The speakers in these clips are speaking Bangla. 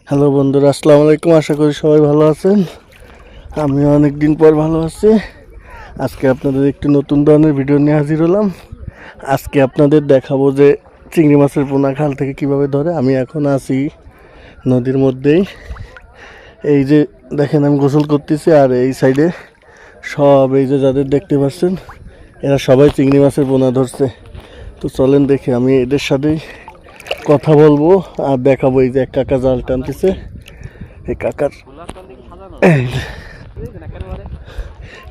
হ্যালো বন্ধুরা, আসসালামু আলাইকুম। আশা করি সবাই ভালো আছেন। আমি অনেক দিন পর ভালো আছি। আজকে আপনাদের একটি নতুন ধরনের ভিডিও নিয়ে হাজির হলাম। আজকে আপনাদের দেখাবো যে চিংড়ি মাছের পোনা খাল থেকে কিভাবে ধরে। আমি এখন আছি নদীর মধ্যেই। এই যে দেখেন, আমি গোসল করতেছি, আর এই সাইডে সব এই যে যাদের দেখতে পাচ্ছেন, এরা সবাই চিংড়ি মাছের পোনা ধরছে। তো চলেন দেখি, আমি এদের সাথেই কথা বলবো আর দেখাবো। এই যে এক কাকা জাল টানতেছে, এই কাকার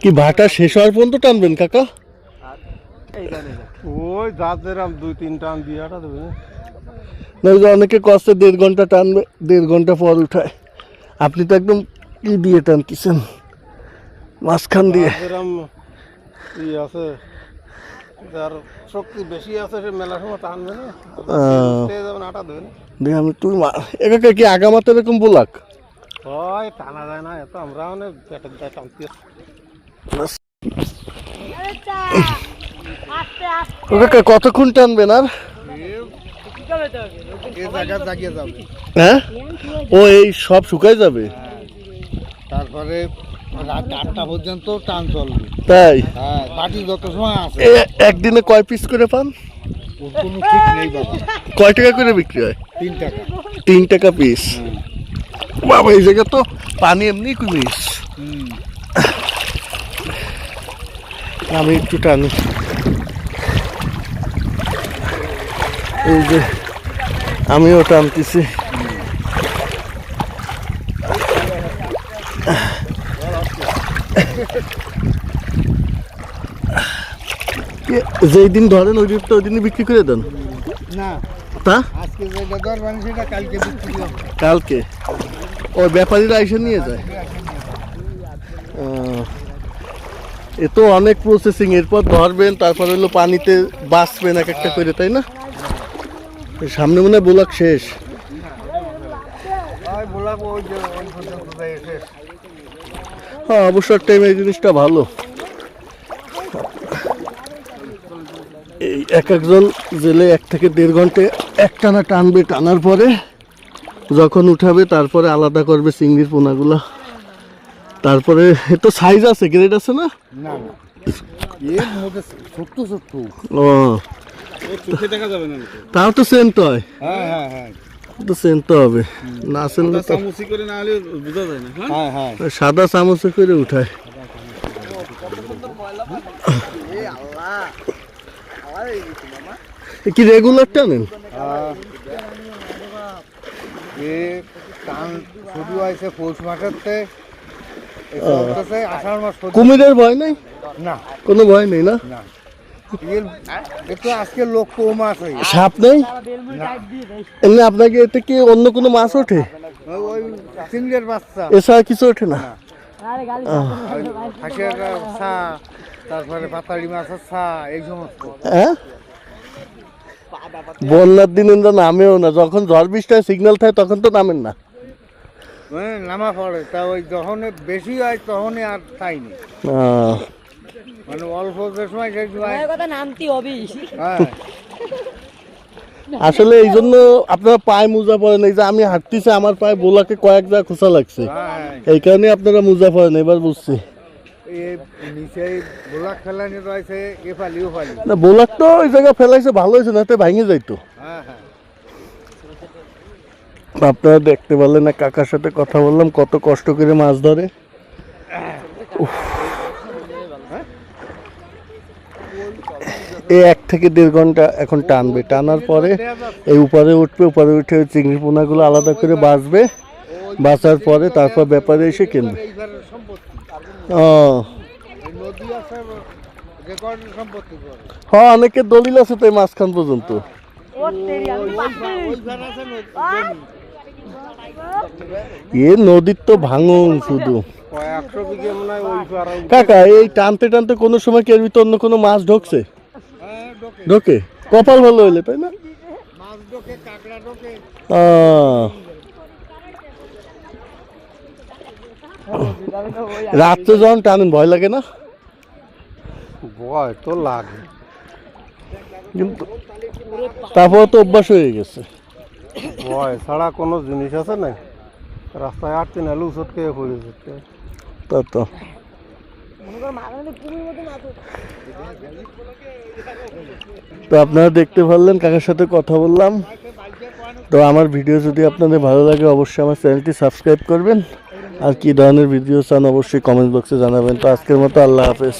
কি ভাটা শেষ হওয়ার পর্যন্ত টানবেন কাকা? ওই যাদের 2-3 টান দিয়াটা দেবে না, অনেকে কষ্টে 1.5 ঘন্টা টানবে, 1.5 ঘন্টা পর উঠায়। আপনি তো একদম কি দিয়ে টানতেছেন, মাঝখান দিয়ে। আছে যার শক্তি বেশি আছে সে মেলা সময় টানবে না, যাবেন আটা দেবে না। দেখ আমি তুই একা কি আগামাতে এরকম বলাক হয়, টানা যায় না এত। আমরা অনেক টানতে কাকা কতক্ষণ টানবেন আর? হ্যাঁ, ও এই সব শুকাই যাবে, তারপরে রাত 8টা পর্যন্ত টান চলবে। তাই? হ্যাঁ, পার্টি যত সময় আছে। একদিনে কয় পিস করে পান? ওর কোনো ঠিক নেই বাবা। কয় টাকা করে বিক্রি হয়? 3 টাকা। 3 টাকা পিস। বাবা, এই জায়গা তো পানি এমনি কমিস। আমি একটু টানি। এই যে আমিও টানতেছি। যেই দিন ধরেন ওই দিন তো ওই দিনই বিক্রি করে দেন না? তা আজকে যেটা ধরবেন সেটা কালকে বিক্রি হবে। কালকে ওই ব্যাপারীরা এসে নিয়ে যায়। এ তো অনেক প্রসেসিং। এরপর ধরবেন, তারপর হলো পানিতে বাঁচবেন এক একটা করে, তাই না? সামনে মনে হয় ব্লক শেষ। হ্যাঁ, অবসর টাইমে এই জিনিসটা ভালো। এই একজন জেলে 1 থেকে 1.5 ঘন্টা একটানা টানবে। টানার পরে যখন উঠাবে তারপরে আলাদা করবে চিংড়ির পোনাগুলা। তারপরে তো সাইজ আছে, গ্রেড আছে না? না না, এর মধ্যে ছোট্ট ছোট্ট। ও, চোখে দেখা যাবে না। তাও তো সেন্ট হয়। হ্যাঁ হ্যাঁ হ্যাঁ, তো সেন্ট তো হবে না, সেন্ট তো চামচি করে না হলে বোঝা যায় না। হ্যাঁ হ্যাঁ, সাদা চামচে করে উঠায়। কি রেগুলার টানেন? টান শুরু হয়েছে পৌষ মাসের। আষাঢ় মাস। কুমিরের ভয় নেই? না, কোনো ভয় নেই না? না, একটু আজকে লোক কম আছে। সাপ নেই এমনি? আপনাকে এতে কি অন্য কোনো মাছ ওঠে? ওই চিংড়ির বাচ্চা, এছাড়া কিছু ওঠে না? হাঁসের ছা, তারপরে পাতালি মাছের ছা, এই সমস্ত। হ্যাঁ, বন্যার দিন নামেও না। যখন ঝড় বৃষ্টি সিগন্যাল থাকে তখন তো নামেন না? নামা পড়ে, তা ওই যখন বেশি হয় তখনই আর খাইনি। মানে অল্প যে সময় সেই সময় নামতি হবে। হ্যাঁ, আসলে এই জন্য আপনারা পায়ে মোজা পরেন। এই যে আমি হাঁটতেছি, আমার পায়ে বোলাকে কয়েক জায়গা খোঁচা লাগছে, এই কারণে আপনারা মোজা পরেন। এবার বুঝছি। না, বোলাক তো ওই জায়গা ফেলাইছে, ভালো হয়েছে, না তো ভাঙে যাইতো। আপনারা দেখতে পারলেন না, কাকার সাথে কথা বললাম, কত কষ্ট করে মাছ ধরে। এই 1 থেকে 1.5 ঘন্টা এখন টানবে। টানার পরে এই উপরে উঠবে, উপরে উঠে চিংড়ি পোনাগুলো আলাদা করে বাঁচবে। বাঁচার পরে তারপর ব্যাপারে এসে কিনবে। হ্যাঁ, অনেকের দলিল আছে তো এই মাঝখান পর্যন্ত। এ নদীর তো ভাঙন শুধু। কাকা, এই টানতে টানতে কোনো সময় কি এর ভিতর অন্য কোনো মাছ ঢোকছে? ঢোকে, কপাল ভালো হইলে, তাই না? রাত্রে যখন টানেন ভয় লাগে না? ভয় তো লাগে, কিন্তু তারপর তো অভ্যাস হয়ে গেছে। ভয় ছাড়া কোনো জিনিস আছে না, রাস্তায় হাঁটতে না লুচট খেয়ে পড়ে যেতে। তা তো তো আপনারা দেখতে পারলেন, কাকার সাথে কথা বললাম। তো আমার ভিডিও যদি আপনাদের ভালো লাগে অবশ্যই আমার চ্যানেলটি সাবস্ক্রাইব করবেন, আর কি ধরনের ভিডিও চান অবশ্যই কমেন্ট বক্সে জানাবেন। তো আজকের মতো আল্লাহ হাফেজ।